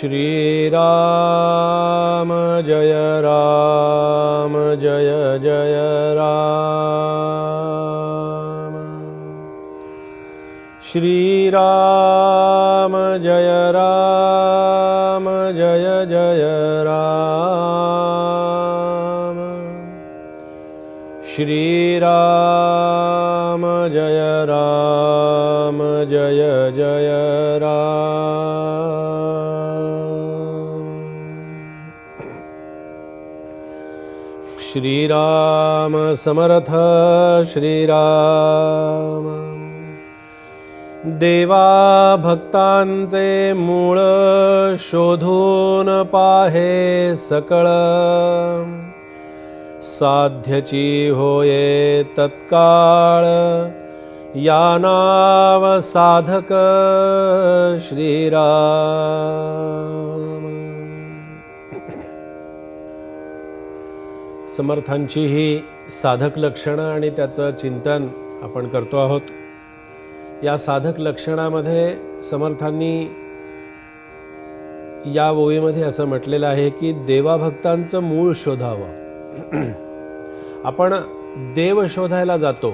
श्री राम जय राम जय जय राम। श्री राम जय राम जय जय राम। श्री राम जय राम जय जय राम। श्री राम समर्थ श्री राम। देवा भक्तांचे मूळ शोधून पाहे सकळ, साध्यची होये तत्काळ या नाव साधक श्रीराम। समर्थांची ही साधक लक्षणं आणि त्याचं चिंतन आपण करतो आहोत। या साधक लक्षणामध्ये समर्थांनी या ओवीमध्ये असं म्हटलेलं आहे की देवाभक्तांचं मूळ शोधावं। आपण देव शोधायला जातो,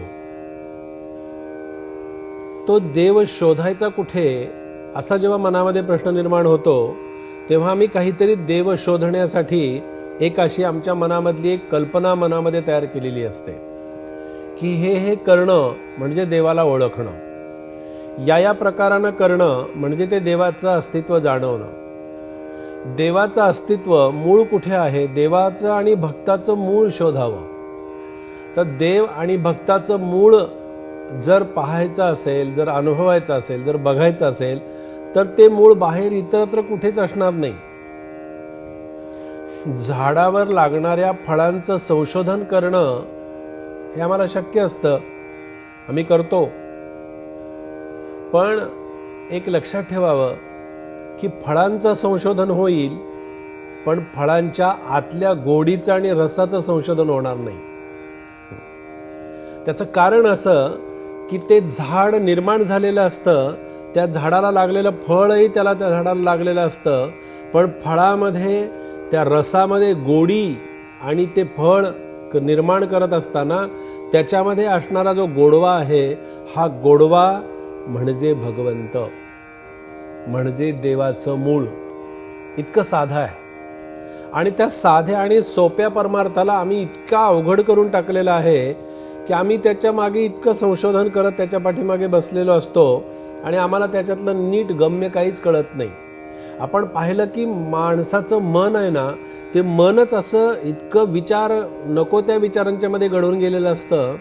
तो देव शोधायचा कुठे असा जेव्हा मनामध्ये प्रश्न निर्माण होतो तेव्हा आम्ही काहीतरी देव शोधण्यासाठी एक अशी आमच्या मनामधली एक कल्पना मनामध्ये तयार केलेली असते की हे करणं म्हणजे देवाला ओळखणं, या प्रकारानं करणं म्हणजे ते देवाचं अस्तित्व जाणवणं। देवाचं अस्तित्व मूळ कुठे आहे, देवाचं आणि भक्ताचं मूळ शोधावं। तर देव आणि भक्ताचं मूळ जर पाहायचं असेल, जर अनुभवायचं असेल, जर बघायचं असेल तर ते मूळ बाहेर इतरत्र कुठेच असणार नाही। झाडावर लागणाऱ्या फळांचं संशोधन करणं हे आम्हाला शक्य असतं, आम्ही करतो। पण एक लक्षात ठेवावं की फळांचं संशोधन होईल पण फळांच्या आतल्या गोडीचं आणि रसाचं संशोधन होणार नाही। त्याचं कारण असं की ते झाड निर्माण झालेलं असतं, त्या झाडाला लागलेलं फळही त्या झाडाला लागलेलं असतं, पण फळामध्ये त्या रसामध्ये गोडी आणि ते फळ निर्माण करत असताना त्याच्यामध्ये असणारा जो गोडवा आहे, हा गोडवा म्हणजे भगवंत, म्हणजे देवाचं मूळ। इतकं साधं आहे आणि त्या साध्या आणि सोप्या परमार्थाला आम्ही इतका अवघड करून टाकलेला आहे की आम्ही त्याच्या मागे इतकं संशोधन करत त्याच्या पाठीमागे बसलेलो असतो आणि आम्हाला त्याच्यातलं नीट गम्य काहीच कळत नाही। आपण पाहिलं की माणसाचं मन आहे ना, ते मनच असं इतकं विचार नको त्या विचारांच्या मध्ये गढून गेलेलं असतं।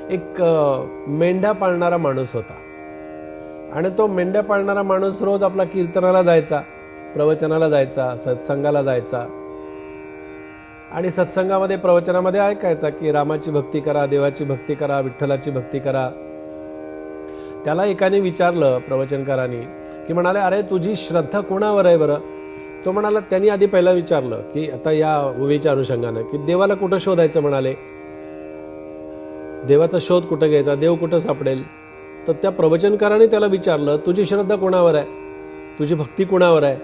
एक मेंढ्या पाळणारा माणूस होता आणि तो मेंढ्या पाळणारा माणूस रोज आपला कीर्तनाला जायचा, प्रवचनाला जायचा, सत्संगाला जायचा आणि सत्संगामध्ये प्रवचनामध्ये ऐकायचा की रामाची भक्ती करा, देवाची भक्ती करा, विठ्ठलाची भक्ती करा। त्याला एकाने विचारलं प्रवचनकारांनी की म्हणाले, अरे तुझी श्रद्धा कोणावर आहे बरं? तो म्हणाला, त्यांनी आधी पहिला विचारलं की आता या ओवीच्या अनुषंगानं की देवाला कुठं शोधायचं म्हणाले, देवाचा शोध कुठं घ्यायचा, देव कुठं सापडेल? तर त्या प्रवचनकाराने त्याला विचारलं, तुझी श्रद्धा कोणावर आहे, तुझी भक्ती कोणावर आहे,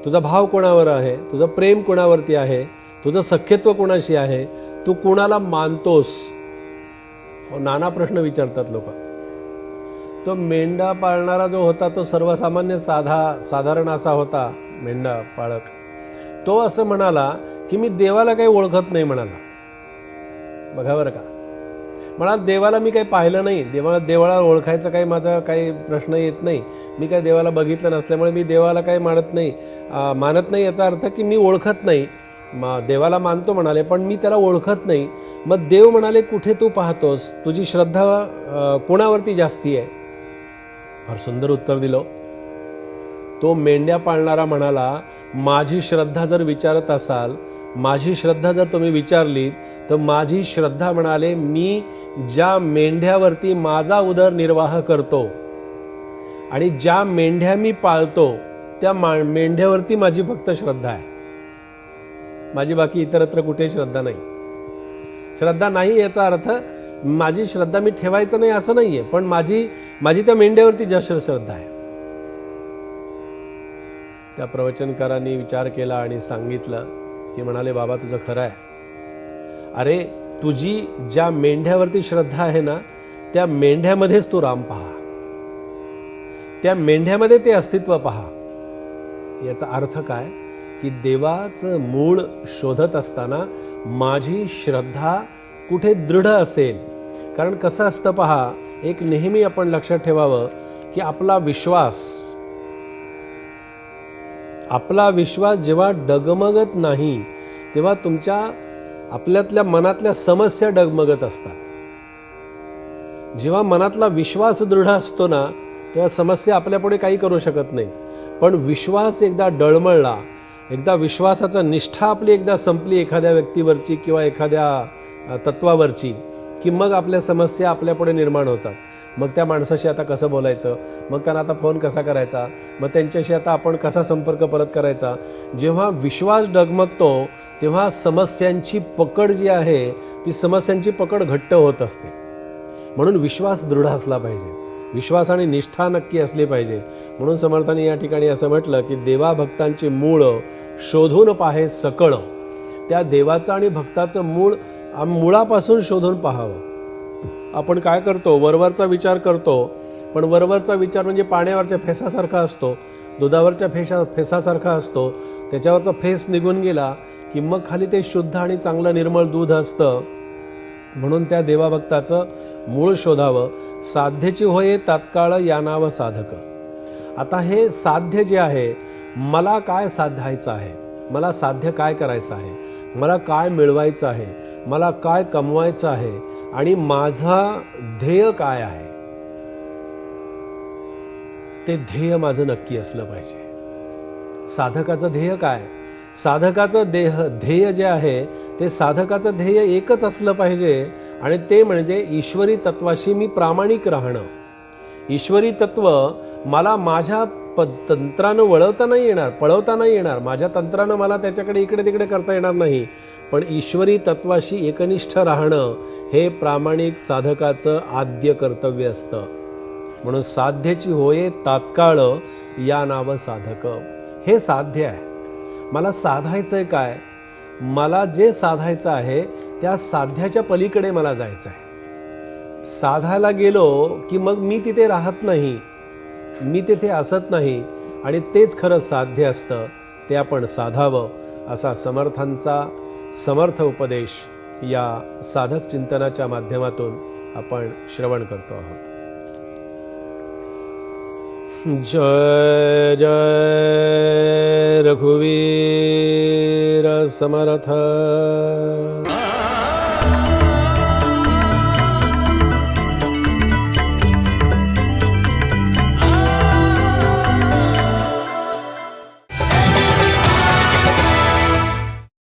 तुझा भाव कोणावर आहे, तुझं प्रेम कोणावरती आहे, तुझं सख्यत्व कोणाशी आहे, तू कोणाला मानतोस? नाना प्रश्न विचारतात लोक। तो मेंढा पाळणारा जो होता तो सर्वसामान्य साधारण असा होता मेंढा पाळक। तो असं म्हणाला की मी देवाला काही ओळखत नाही म्हणाला। बघा बरं का, म्हणाला देवाला मी काही पाहिलं नाही, देवाला ओळखायचं काही माझा काही प्रश्न येत नाही, मी काही देवाला बघितलं नसल्यामुळे मी देवाला काही मानत नाही। याचा अर्थ की मी ओळखत नाही, देवाला मानतो म्हणाले पण मी त्याला ओळखत नाही। मग देव म्हणाले, कुठे तू पाहतोस, तुझी श्रद्धा कोणावरती जास्ती आहे? फार सुंदर उत्तर दिलं। तो मेंढ्या पाळणारा म्हणाला, माझी श्रद्धा जर विचारत असाल, माझी श्रद्धा जर तुम्ही विचारली तर माझी श्रद्धा म्हणाले, मी ज्या मेंढ्यावरती माझा उदरनिर्वाह करतो आणि ज्या मेंढ्या मी पाळतो त्या मेंढ्यावरती माझी फक्त श्रद्धा आहे, माझी बाकी इतरत्र कुठे श्रद्धा नाही। श्रद्धा नाही याचा अर्थ माझी श्रद्धा मी ठेवायचं नाही असं नाहीये, पण माझी त्या मेंढ्यावरती जास्त श्रद्धा आहे। त्या प्रवचनकारांनी विचार केला आणि सांगितलं की म्हणाले, बाबा तुझं खरं आहे. अरे तुझी ज्या मेंढ्यावरती श्रद्धा आहे ना, त्या मेंढ्यामध्येच तू राम पहा, त्या मेंढ्यामध्ये ते अस्तित्व पहा. याचा अर्थ काय की देवाचं मूळ शोधत असताना माझी श्रद्धा कुठे दृढ असेल. कारण कसं असतं पहा, एक नेहमी आपण लक्षात ठेवावं की आपला विश्वास जेव्हा डगमगत नाही तेव्हा तुमच्या आपल्यातल्या मनातल्या समस्या डगमगत असतात. जेव्हा मनातला विश्वास दृढ असतो ना, तेव्हा समस्या आपल्यापुढे काही करू शकत नाही. पण विश्वास एकदा डळमळला, एकदा विश्वासाचा निष्ठा आपली एकदा संपली एखाद्या व्यक्तीवरची किंवा एखाद्या तत्वावरची, की मग आपल्या समस्या आपल्यापुढे निर्माण होतात. मग त्या माणसाशी आता कसं बोलायचं, मग त्यांना आता फोन कसा करायचा, मग त्यांच्याशी आता आपण कसा संपर्क परत करायचा. जेव्हा विश्वास डगमगतो तेव्हा समस्यांची पकड जी आहे ती समस्यांची पकड घट्ट होत असते. म्हणून विश्वास दृढ असला पाहिजे, विश्वास आणि निष्ठा नक्की असली पाहिजे. म्हणून समर्थांनी या ठिकाणी असं म्हटलं की देवा भक्तांची मूळ शोधून पाहे सकळ. त्या देवाचं आणि भक्ताचं मूळ मुळापासून शोधून पाहावं. आपण काय करतो, वरवरचा विचार करतो, पण वरवरचा विचार म्हणजे पाण्यावरच्या फेसासारखा असतो, दुधावरच्या फेसासारखा असतो. त्याच्यावरचा फेस निघून गेला की मग खाली ते शुद्ध आणि चांगलं निर्मळ दूध असतं. म्हणून त्या देवाभक्ताचं मूळ शोधावं. साध्यची होय तात्काळ या नाव साधक. आता हे साध्य जे आहे, मला काय साधायचं आहे, मला साध्य काय करायचं आहे, मला काय मिळवायचं आहे, मला काय कमवायचं आहे आणि माझा ध्येय काय आहे, ते ध्येय माझं नक्की असलं पाहिजे. साधकाचं ध्येय काय, साधकाचं ध्येय जे आहे ते साधकाचं ध्येय एकच असलं पाहिजे आणि ते म्हणजे ईश्वरी तत्वाशी मी प्रामाणिक राहणं. ईश्वरी तत्व मला माझ्या तंत्रानं वळवता नाही येणार, पळवता नाही येणार, माझ्या तंत्रानं मला त्याच्याकडे इकडे तिकडे करता येणार नाही. पण ईश्वरी तत्वाशी एकनिष्ठ राहणं हे प्रामाणिक साधकाचं आद्य कर्तव्य असतं. म्हणून साध्यची होय तात्काळ या नाव साधक. हे साध्य आहे. मला साधायचंय काय, मला जे साधायचं आहे त्या साध्याच्या पलीकडे मला जायचं आहे. साधायला गेलो की मग मी तिथे राहत नाही, मी तिथे असत नाही आणि तेच खरं साध्य असतं. ते आपण साधावं असा समर्थांचा समर्थ उपदेश या साधक चिंतनाच्या माध्यमातून आपण श्रवण करतो आहोत. जय जय रघुवीर समर्थ.